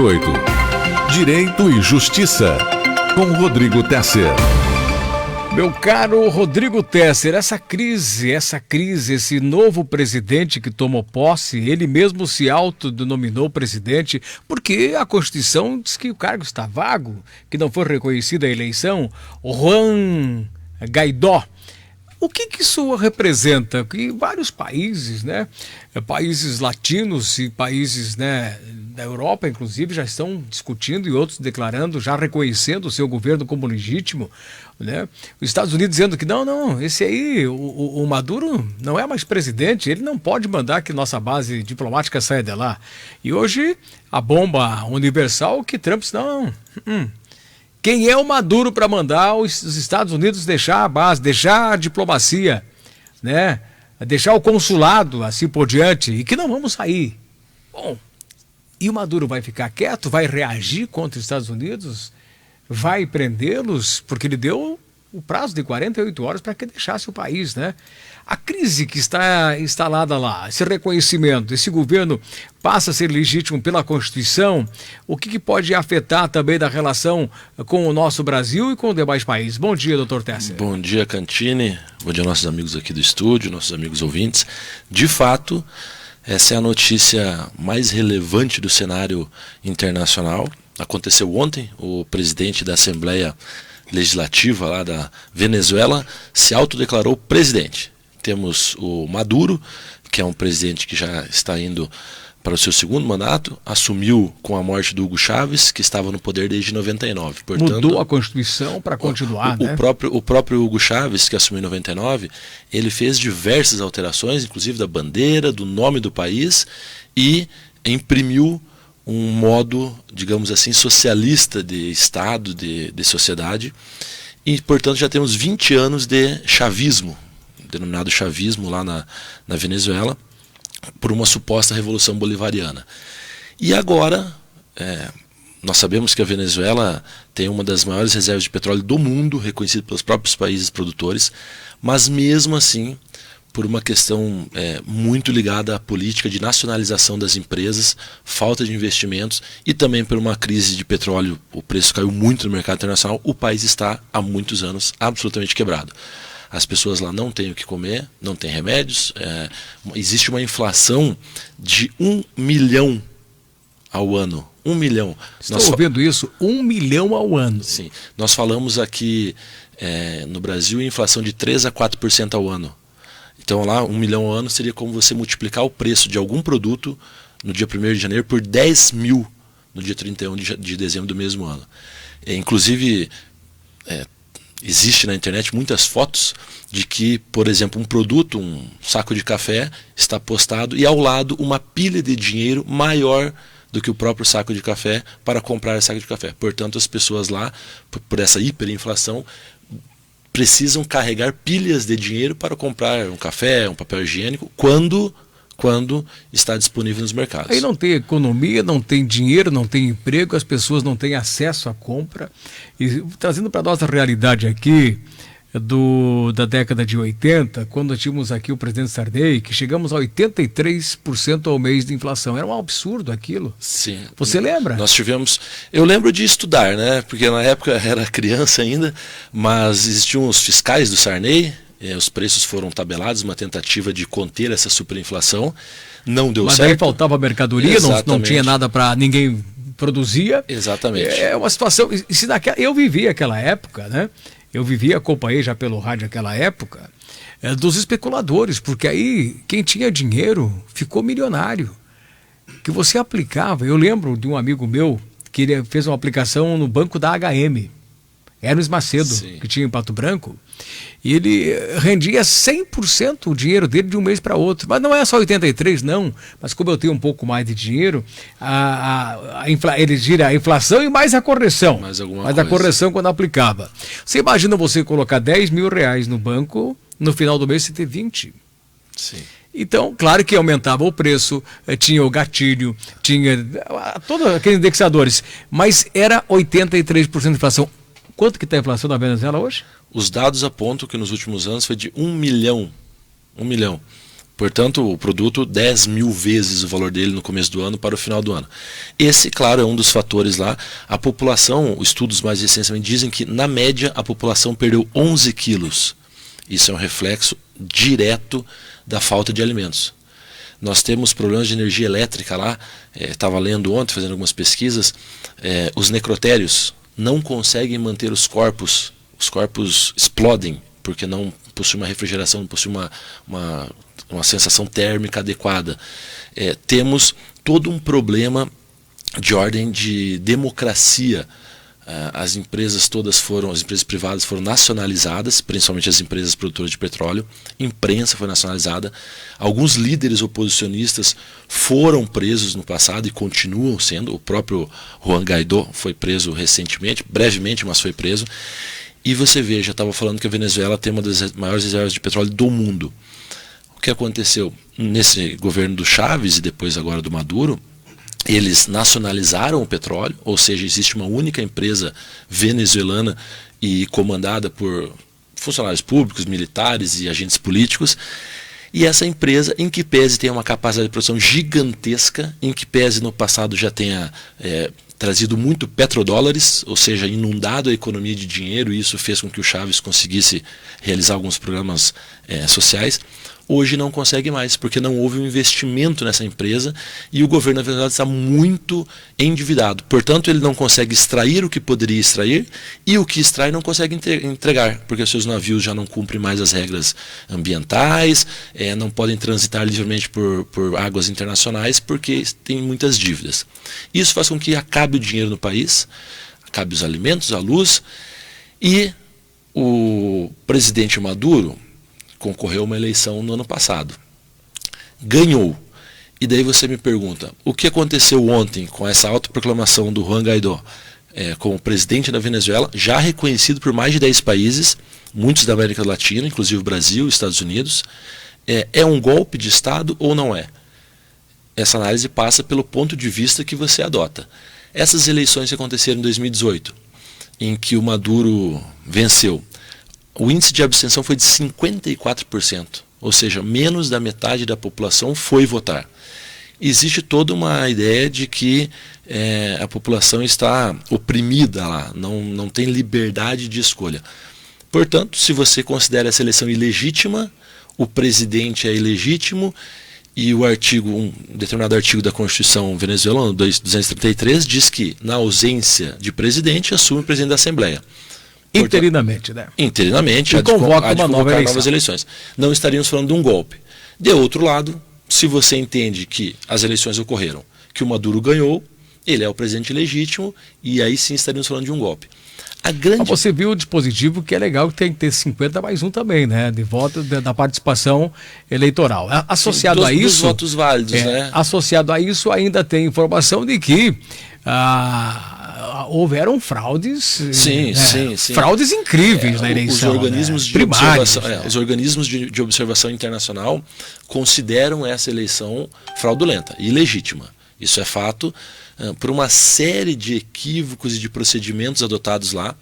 8. Direito e Justiça, com Rodrigo Tesser. Meu caro Rodrigo Tesser, essa crise, esse novo presidente que tomou posse, ele mesmo se autodenominou presidente, porque a Constituição diz que o cargo está vago, que não foi reconhecida a eleição, Juan Guaidó. O que isso representa? Que vários países, países latinos e países, da Europa, inclusive, já estão discutindo e outros declarando, já reconhecendo o seu governo como legítimo, Os Estados Unidos dizendo que não, esse aí, o Maduro não é mais presidente, ele não pode mandar que nossa base diplomática saia de lá. E hoje, a bomba universal que Trump disse, quem é o Maduro para mandar os Estados Unidos deixar a base, deixar a diplomacia, deixar o consulado, assim por diante, e que não vamos sair. Bom, e o Maduro vai ficar quieto, vai reagir contra os Estados Unidos, vai prendê-los, porque ele deu o prazo de 48 horas para que deixasse o país, A crise que está instalada lá, esse reconhecimento, esse governo passa a ser legítimo pela Constituição, o que pode afetar também da relação com o nosso Brasil e com os demais países? Bom dia, doutor Tesser. Bom dia, Cantini. Bom dia, nossos amigos aqui do estúdio, nossos amigos ouvintes. De fato, essa é a notícia mais relevante do cenário internacional. Aconteceu ontem, o presidente da Assembleia Legislativa lá da Venezuela se autodeclarou presidente. Temos o Maduro, que é um presidente que já está indo para o seu segundo mandato, assumiu com a morte do Hugo Chávez, que estava no poder desde 99. Portanto, mudou a Constituição para continuar, O próprio Hugo Chávez, que assumiu em 99, ele fez diversas alterações, inclusive da bandeira, do nome do país, e imprimiu um modo, digamos assim, socialista de Estado, de sociedade, e, portanto, já temos 20 anos de chavismo, denominado chavismo lá na Venezuela, por uma suposta revolução bolivariana. E agora, nós sabemos que a Venezuela tem uma das maiores reservas de petróleo do mundo, reconhecido pelos próprios países produtores, mas mesmo assim, por uma questão muito ligada à política de nacionalização das empresas, falta de investimentos e também por uma crise de petróleo, o preço caiu muito no mercado internacional, o país está há muitos anos absolutamente quebrado. As pessoas lá não têm o que comer, não têm remédios, existe uma inflação de 1 milhão ao ano. 1 milhão. Estou ouvindo isso? 1 milhão ao ano. Sim. Nós falamos aqui no Brasil em inflação de 3 a 4% ao ano. Então lá 1 milhão ao ano seria como você multiplicar o preço de algum produto no dia 1º de janeiro por 10 mil no dia 31 de dezembro do mesmo ano. Inclusive, existe na internet muitas fotos de que, por exemplo, um produto, um saco de café, está postado e ao lado uma pilha de dinheiro maior do que o próprio saco de café para comprar esse saco de café. Portanto, as pessoas lá, por essa hiperinflação, precisam carregar pilhas de dinheiro para comprar um café, um papel higiênico, quando está disponível nos mercados. Aí não tem economia, não tem dinheiro, não tem emprego, as pessoas não têm acesso à compra. E trazendo para nós a realidade aqui da década de 80, quando tínhamos aqui o presidente Sarney, que chegamos a 83% ao mês de inflação. Era um absurdo aquilo. Sim. Você lembra? Nós tivemos... Eu lembro de estudar, porque na época era criança ainda, mas existiam os fiscais do Sarney, os preços foram tabelados, uma tentativa de conter essa superinflação, não deu certo. Mas aí faltava mercadoria, não tinha nada para ninguém produzia. Exatamente. É uma situação... Eu vivi aquela época, Eu acompanhei já pelo rádio aquela época, dos especuladores, porque aí quem tinha dinheiro ficou milionário. Que você aplicava, eu lembro de um amigo meu que ele fez uma aplicação no banco da HM, Hermes Macedo, sim, que tinha em Pato Branco, e ele rendia 100% o dinheiro dele de um mês para outro. Mas não é só 83%, não. Mas como eu tenho um pouco mais de dinheiro, ele gira a inflação e mais a correção. Mais a correção quando aplicava. Você imagina você colocar 10 mil reais no banco, no final do mês você ter 20. Sim. Então, claro que aumentava o preço, tinha o gatilho, tinha todos aqueles indexadores, mas era 83% de inflação. Quanto que está a inflação da Venezuela hoje? Os dados apontam que nos últimos anos foi de 1 milhão. 1 milhão. Portanto, o produto 10 mil vezes o valor dele no começo do ano para o final do ano. Esse, claro, é um dos fatores lá. A população, estudos mais recentes dizem que, na média, a população perdeu 11 quilos. Isso é um reflexo direto da falta de alimentos. Nós temos problemas de energia elétrica lá. Estava lendo ontem, fazendo algumas pesquisas. Os necrotérios não conseguem manter os corpos explodem, porque não possui uma refrigeração, não possui uma sensação térmica adequada. Temos todo um problema de ordem de democracia. As empresas privadas foram nacionalizadas, principalmente as empresas produtoras de petróleo, imprensa foi nacionalizada, alguns líderes oposicionistas foram presos no passado e continuam sendo, o próprio Juan Guaidó foi preso recentemente, brevemente, mas foi preso, e você vê, já estava falando que a Venezuela tem uma das maiores reservas de petróleo do mundo. O que aconteceu nesse governo do Chávez e depois agora do Maduro? Eles nacionalizaram o petróleo, ou seja, existe uma única empresa venezuelana e comandada por funcionários públicos, militares e agentes políticos. E essa empresa, em que pese tem uma capacidade de produção gigantesca, em que pese no passado já tenha trazido muito petrodólares, ou seja, inundado a economia de dinheiro, e isso fez com que o Chávez conseguisse realizar alguns programas sociais, hoje não consegue mais, porque não houve um investimento nessa empresa e o governo da Venezuela está muito endividado. Portanto, ele não consegue extrair o que poderia extrair e o que extrai não consegue entregar, porque os seus navios já não cumprem mais as regras ambientais, não podem transitar livremente por águas internacionais porque tem muitas dívidas. Isso faz com que acabe o dinheiro no país, acabe os alimentos, a luz, e o presidente Maduro concorreu a uma eleição no ano passado. Ganhou. E daí você me pergunta, o que aconteceu ontem com essa autoproclamação do Juan Guaidó como presidente da Venezuela, já reconhecido por mais de 10 países, muitos da América Latina, inclusive o Brasil e Estados Unidos, é um golpe de Estado ou não é? Essa análise passa pelo ponto de vista que você adota. Essas eleições que aconteceram em 2018, em que o Maduro venceu, o índice de abstenção foi de 54%, ou seja, menos da metade da população foi votar. Existe toda uma ideia de que a população está oprimida lá, não tem liberdade de escolha. Portanto, se você considera essa eleição ilegítima, o presidente é ilegítimo, e um determinado artigo da Constituição venezuelana, 233, diz que, na ausência de presidente, assume o presidente da Assembleia. Interinamente, né? Interinamente, e convoca uma nova eleição. Novas eleições. Não estaríamos falando de um golpe. De outro lado, se você entende que as eleições ocorreram, que o Maduro ganhou, ele é o presidente legítimo, e aí sim estaríamos falando de um golpe. Você viu o dispositivo que é legal, que tem que ter 50 mais 1 também, né? De voto da participação eleitoral. Associado a isso. Dos votos válidos, né? Associado a isso, ainda tem informação de que houveram fraudes. Sim. Fraudes incríveis na eleição. Os organismos de observação, os organismos de observação internacional consideram essa eleição fraudulenta, ilegítima. Isso é fato, por uma série de equívocos e de procedimentos adotados lá.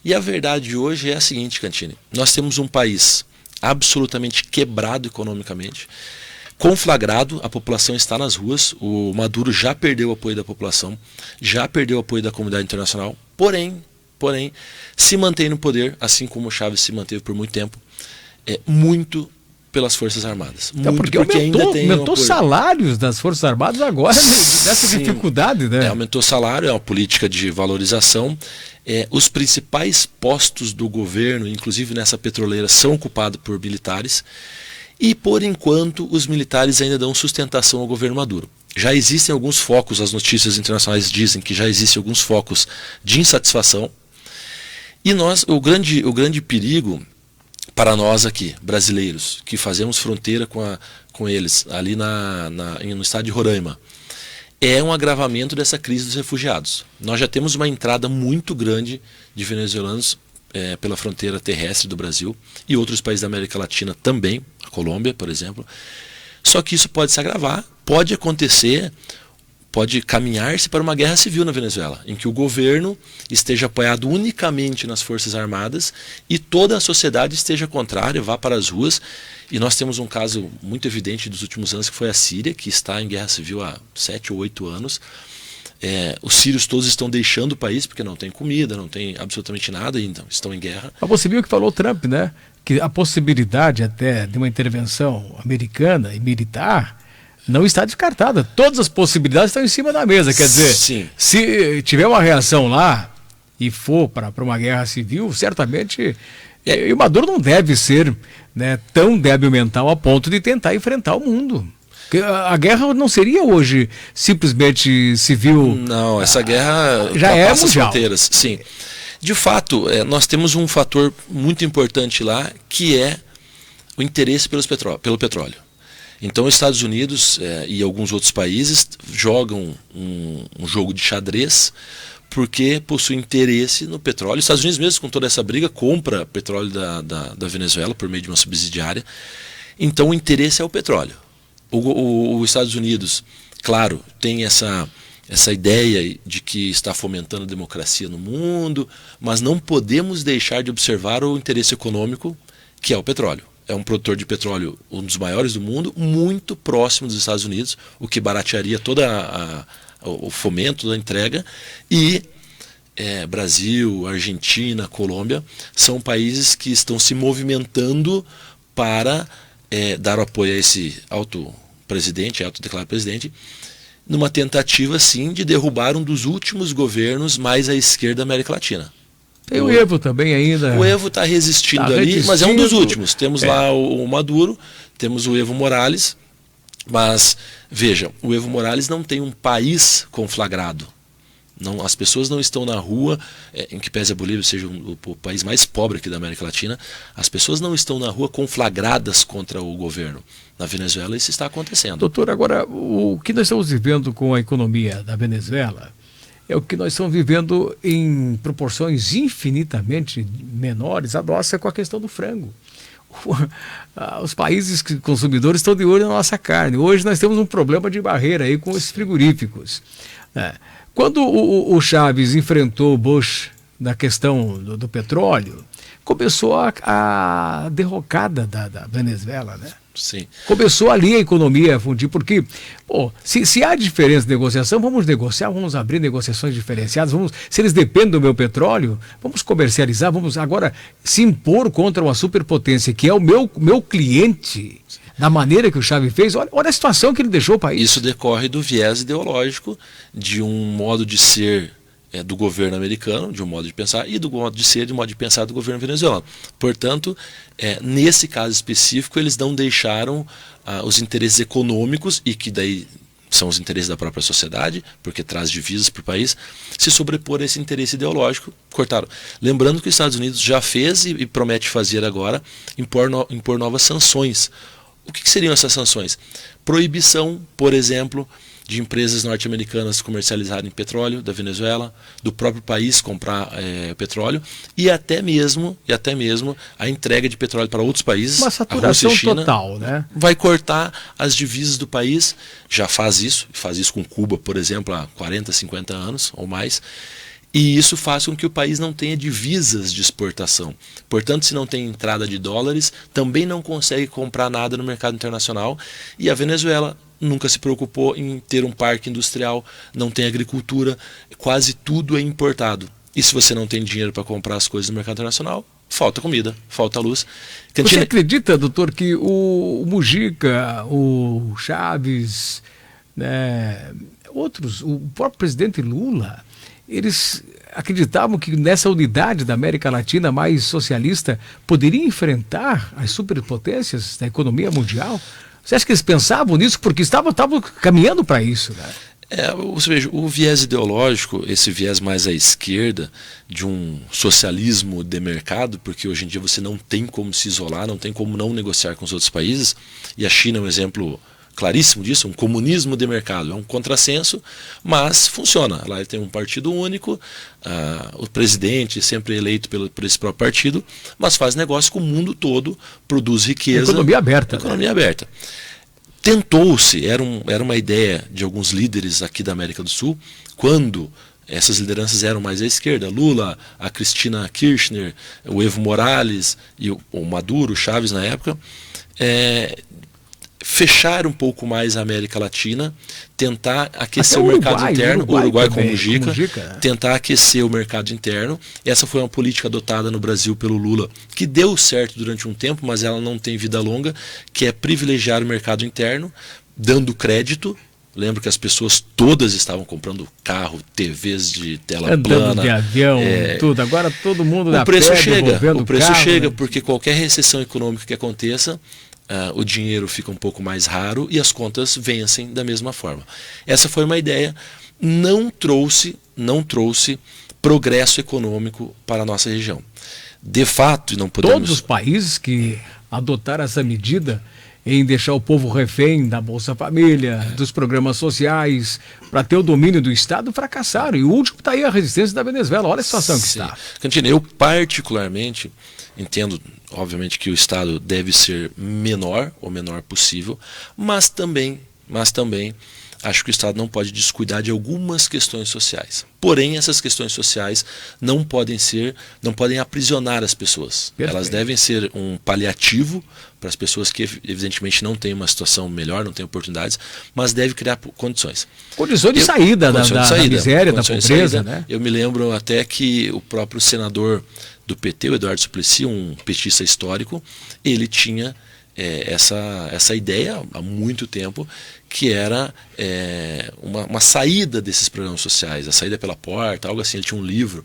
E a verdade hoje é a seguinte, Cantini: nós temos um país absolutamente quebrado economicamente, conflagrado, a população está nas ruas, o Maduro já perdeu o apoio da população, já perdeu o apoio da comunidade internacional, porém, se mantém no poder, assim como o Chávez se manteve por muito tempo, muito pelas Forças Armadas. Então, porque aumentou salários das Forças Armadas agora, dessa dificuldade, né? Aumentou salário, é uma política de valorização. Os principais postos do governo, inclusive nessa petroleira, são ocupados por militares. E, por enquanto, os militares ainda dão sustentação ao governo Maduro. Já existem alguns focos, as notícias internacionais dizem que já existem alguns focos de insatisfação. E o grande perigo para nós aqui, brasileiros, que fazemos fronteira com eles, ali no estado de Roraima, é um agravamento dessa crise dos refugiados. Nós já temos uma entrada muito grande de venezuelanos pela fronteira terrestre do Brasil e outros países da América Latina também, a Colômbia, por exemplo. Só que isso pode se agravar, pode acontecer pode caminhar-se para uma guerra civil na Venezuela, em que o governo esteja apoiado unicamente nas Forças Armadas e toda a sociedade esteja contrária, vá para as ruas. E nós temos um caso muito evidente dos últimos anos, que foi a Síria, que está em guerra civil há 7 ou 8 anos. Os sírios todos estão deixando o país porque não tem comida, não tem absolutamente nada, e então estão em guerra. Mas você viu o que falou o Trump, né? Que a possibilidade até de uma intervenção americana e militar não está descartada. Todas as possibilidades estão em cima da mesa. Quer dizer, sim, se tiver uma reação lá e for para uma guerra civil, certamente... E o Maduro não deve ser, né, tão débil mental a ponto de tentar enfrentar o mundo. A guerra não seria hoje simplesmente civil. Não, essa guerra já é passa as mundial. Fronteiras. Sim. De fato, nós temos um fator muito importante lá, que é o interesse pelo petróleo. Então, os Estados Unidos e alguns outros países jogam um jogo de xadrez porque possuem interesse no petróleo. Os Estados Unidos, mesmo com toda essa briga, compra petróleo da Venezuela por meio de uma subsidiária. Então, o interesse é o petróleo. Os Estados Unidos, claro, tem essa ideia de que está fomentando a democracia no mundo, mas não podemos deixar de observar o interesse econômico, que é o petróleo. É um produtor de petróleo, um dos maiores do mundo, muito próximo dos Estados Unidos, o que baratearia todo o fomento da entrega. E Brasil, Argentina, Colômbia são países que estão se movimentando para dar apoio a esse autodeclarado presidente, numa tentativa, sim, de derrubar um dos últimos governos mais à esquerda da América Latina. Tem o Evo também ainda. O Evo está resistindo ali, mas é um dos últimos. Temos lá o Maduro, temos o Evo Morales, mas, veja, o Evo Morales não tem um país conflagrado. Não, as pessoas não estão na rua, em que pese a Bolívia seja o país mais pobre aqui da América Latina, as pessoas não estão na rua conflagradas contra o governo. Na Venezuela isso está acontecendo. Doutor, agora, o que nós estamos vivendo com a economia da Venezuela é o que nós estamos vivendo em proporções infinitamente menores a nossa com a questão do frango. Os países consumidores estão de olho na nossa carne. Hoje nós temos um problema de barreira aí com esses frigoríficos. Quando o Chávez enfrentou o Bush na questão do petróleo, começou a derrocada da Venezuela, né? Sim. Começou ali a economia a fundir, porque se há diferença de negociação, vamos negociar, vamos abrir negociações diferenciadas, se eles dependem do meu petróleo, vamos comercializar, vamos agora se impor contra uma superpotência que é o meu cliente, da maneira que o Chávez fez. Olha a situação que ele deixou o país. Isso decorre do viés ideológico, de um modo de ser do governo americano, de um modo de pensar, e do modo de ser, de um modo de pensar do governo venezuelano. Portanto, nesse caso específico, eles não deixaram os interesses econômicos, e que daí são os interesses da própria sociedade, porque traz divisas para o país, se sobrepor a esse interesse ideológico, cortaram. Lembrando que os Estados Unidos já fez e promete fazer agora, impor novas sanções. O que seriam essas sanções? Proibição, por exemplo, de empresas norte-americanas comercializarem petróleo da Venezuela, do próprio país comprar petróleo, e até mesmo a entrega de petróleo para outros países. Uma saturação total, né? Vai cortar as divisas do país, já faz isso com Cuba, por exemplo, há 40, 50 anos ou mais. E isso faz com que o país não tenha divisas de exportação. Portanto, se não tem entrada de dólares, também não consegue comprar nada no mercado internacional. E a Venezuela nunca se preocupou em ter um parque industrial, não tem agricultura, quase tudo é importado. E se você não tem dinheiro para comprar as coisas no mercado internacional, falta comida, falta luz. Você acredita, doutor, que o Mujica, o Chávez, né, outros, o próprio presidente Lula, eles acreditavam que nessa unidade da América Latina mais socialista poderia enfrentar as superpotências da economia mundial? Você acha que eles pensavam nisso? Porque estavam caminhando para isso, né? Você veja, o viés ideológico, esse viés mais à esquerda, de um socialismo de mercado, porque hoje em dia você não tem como se isolar, não tem como não negociar com os outros países, e a China é um exemplo claríssimo disso, um comunismo de mercado, é um contrassenso, mas funciona. Lá ele tem um partido único, o presidente sempre eleito por esse próprio partido, mas faz negócio com o mundo todo, produz riqueza. Economia aberta. Economia aberta. tentou-se, era uma ideia de alguns líderes aqui da América do Sul, quando essas lideranças eram mais à esquerda, Lula, a Cristina Kirchner, o Evo Morales e o Maduro, o Chávez na época, fechar um pouco mais a América Latina, tentar aquecer o mercado interno, o Uruguai com o Mujica, tentar aquecer o mercado interno. Essa foi uma política adotada no Brasil pelo Lula, que deu certo durante um tempo, mas ela não tem vida longa, que é privilegiar o mercado interno, dando crédito. Lembro que as pessoas todas estavam comprando carro, TVs de tela plana, de avião, tudo. Agora todo mundo o preço chega, porque qualquer recessão econômica que aconteça, o dinheiro fica um pouco mais raro e as contas vencem da mesma forma. Essa foi uma ideia, não trouxe progresso econômico para a nossa região. De fato, não podemos... Todos os países que adotaram essa medida em deixar o povo refém da Bolsa Família, dos programas sociais, para ter o domínio do Estado, fracassaram. E o último está aí, a resistência da Venezuela. Olha a situação que está. Cantina, eu particularmente entendo, obviamente, que o Estado deve ser menor, o menor possível, mas também acho que o Estado não pode descuidar de algumas questões sociais. Porém, essas questões sociais não podem aprisionar as pessoas. Perfeito. Elas devem ser um paliativo para as pessoas que evidentemente não têm uma situação melhor, não têm oportunidades, mas deve criar condições. Condições de saída da miséria, da pobreza, né? Eu me lembro até que o próprio senador do PT, o Eduardo Suplicy, um petista histórico, ele tinha essa ideia há muito tempo, que era uma saída desses programas sociais, a saída pela porta, algo assim. Ele tinha um livro,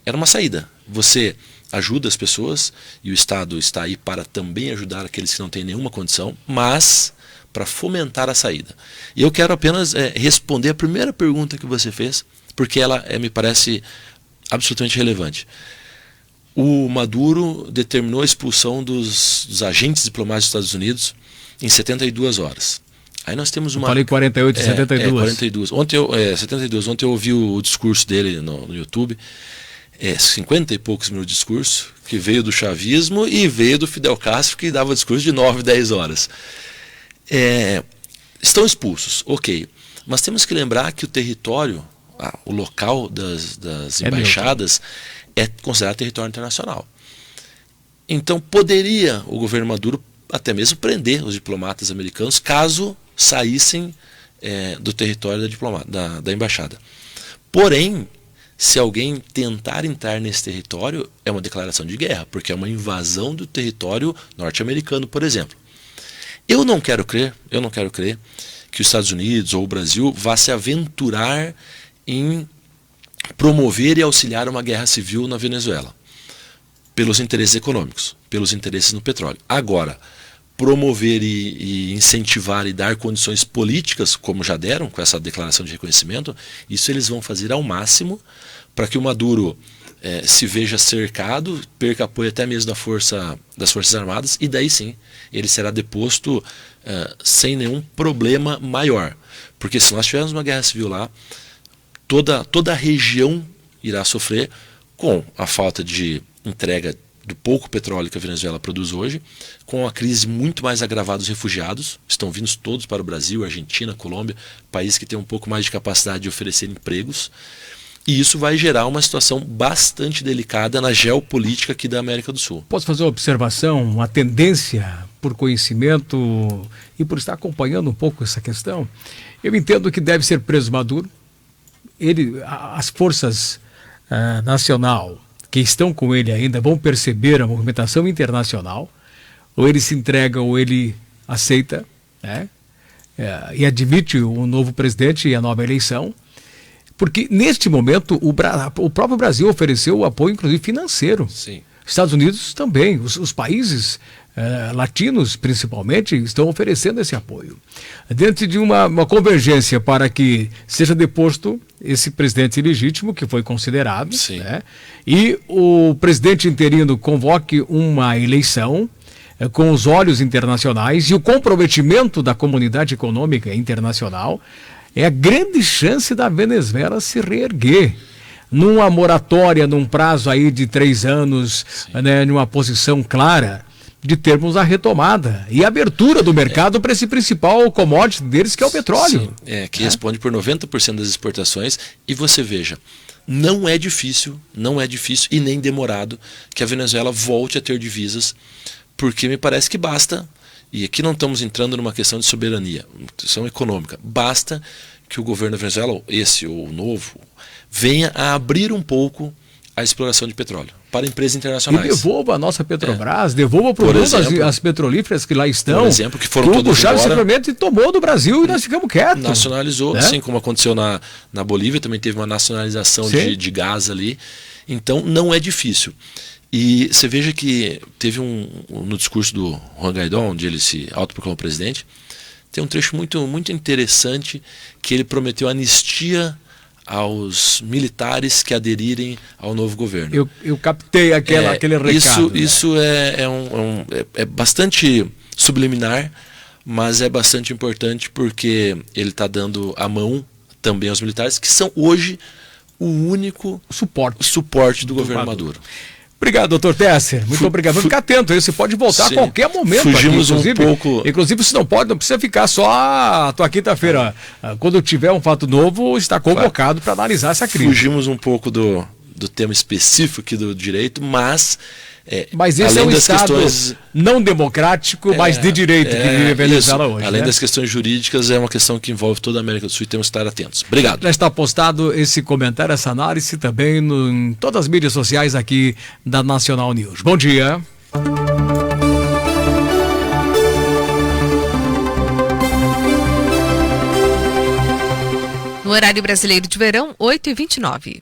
era uma saída. Você ajuda as pessoas e o Estado está aí para também ajudar aqueles que não têm nenhuma condição, mas para fomentar a saída. E eu quero apenas responder a primeira pergunta que você fez, porque ela me parece absolutamente relevante. O Maduro determinou a expulsão dos agentes diplomáticos dos Estados Unidos em 72 horas. Aí nós temos uma... Eu falei 48 e 72. 42. 72. Ontem eu ouvi o discurso dele no YouTube. 50 e poucos minutos de discurso, que veio do chavismo e veio do Fidel Castro, que dava discurso de 9, 10 horas. Estão expulsos, ok. Mas temos que lembrar que o território, o local das embaixadas, é considerado território internacional. Então poderia o governo Maduro até mesmo prender os diplomatas americanos caso saíssem do território da embaixada. Porém, se alguém tentar entrar nesse território, é uma declaração de guerra, porque é uma invasão do território norte-americano, por exemplo. Eu não quero crer que os Estados Unidos ou o Brasil vá se aventurar em promover e auxiliar uma guerra civil na Venezuela, pelos interesses econômicos, pelos interesses no petróleo. Agora, promover e incentivar e dar condições políticas, como já deram com essa declaração de reconhecimento, isso eles vão fazer ao máximo para que o Maduro se veja cercado, perca apoio até mesmo das Forças Armadas, e daí sim ele será deposto sem nenhum problema maior. Porque se nós tivermos uma guerra civil lá, toda a região irá sofrer com a falta de entrega do pouco petróleo que a Venezuela produz hoje, com a crise muito mais agravada dos refugiados, estão vindo todos para o Brasil, Argentina, Colômbia, países que têm um pouco mais de capacidade de oferecer empregos, e isso vai gerar uma situação bastante delicada na geopolítica aqui da América do Sul. Posso fazer uma observação, uma tendência por conhecimento e por estar acompanhando um pouco essa questão? Eu entendo que deve ser preso Maduro. As forças nacional que estão com ele ainda vão perceber a movimentação internacional, ou ele se entrega ou ele aceita, né? E admite o novo presidente e a nova eleição, porque neste momento o próprio Brasil ofereceu o apoio, inclusive financeiro. Sim. Estados Unidos também, os países latinos principalmente estão oferecendo esse apoio. Dentro de uma convergência para que seja deposto esse presidente ilegítimo que foi considerado, né? E o presidente interino convoque uma eleição com os olhos internacionais e o comprometimento da comunidade econômica internacional, é a grande chance da Venezuela se reerguer. Numa moratória, num prazo aí de 3 anos, né, numa posição clara, de termos a retomada e a abertura do mercado para esse principal commodity deles, que é o petróleo. Sim, que responde por 90% das exportações. E você veja, não é difícil e nem demorado que a Venezuela volte a ter divisas, porque me parece que basta, e aqui não estamos entrando numa questão de soberania, questão econômica, basta que o governo da Venezuela, esse ou o novo, venha a abrir um pouco a exploração de petróleo para empresas internacionais. E devolva a nossa Petrobras, devolva para o mundo as petrolíferas que lá estão. Por exemplo, que foram todas embora. O Hugo Chávez simplesmente tomou do Brasil e nós ficamos quietos. Nacionalizou, assim como aconteceu na Bolívia, também teve uma nacionalização de gás ali. Então não é difícil. E você veja que teve no discurso do Juan Guaidó, onde ele se autoproclamou presidente, tem um trecho muito, muito interessante, que ele prometeu anistia aos militares que aderirem ao novo governo. Eu captei aquele recado. Isso é bastante subliminar, mas é bastante importante, porque ele está dando a mão também aos militares, que são hoje o único suporte do governo Maduro. Obrigado, doutor Tesser. Muito obrigado. Vamos ficar atento aí. Você pode voltar a qualquer momento. Fugimos aqui, um pouco. Inclusive, você não precisa ficar só a tua quinta-feira. Quando tiver um fato novo, está convocado para analisar essa crise. Fugimos um pouco do tema específico aqui do direito, mas esse é um Estado não democrático, mas de direito que vive a Venezuela hoje. Além das questões jurídicas, é uma questão que envolve toda a América do Sul e temos que estar atentos. Obrigado. Já está postado esse comentário, essa análise também em todas as mídias sociais aqui da Nacional News. Bom dia. No horário brasileiro de verão, 8h29.